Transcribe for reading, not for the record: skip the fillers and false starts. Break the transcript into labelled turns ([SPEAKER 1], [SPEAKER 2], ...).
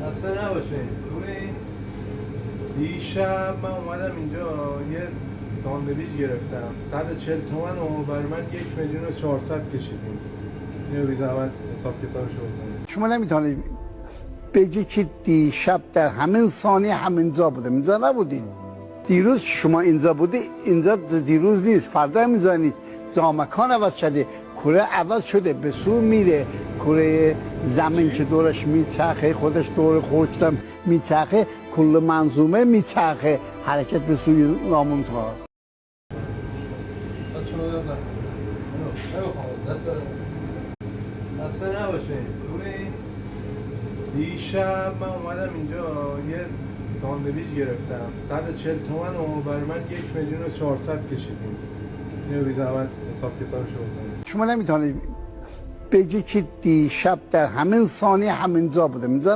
[SPEAKER 1] خسته نباشین. دیشب من اومدم اینجا یه ساندویچ گرفتم 140 تومن و برای من 1,400,000 کشیدیم. اینو بی زحمت حساب کتابشو بکنید.
[SPEAKER 2] شما نمیتونید بگی که دیشب در همین ثانیه همینجا بودم. اینجا نبودید. دیروز شما اینجا بودی، اینجا دیروز نیست، فردا هم اینجا نیست. مکان عوض شده، کره عوض شده، به سو میره. کره زمین که دورش میچرخه، خودش دور خورشیدم میچرخه، کل منظومه میچرخه، حرکت به سوی نامونتها.
[SPEAKER 1] خسته نباشین. دیشب من اومدم اینجا یه ساندویچ گرفتم 140 تومن و برای من 1,400,000 کشیدیم. اینو بی زحمت حساب کتابشو بکنید.
[SPEAKER 2] شما نمیتونید بگی که دیشب در همین ثانیه همینجا بودم. اینجا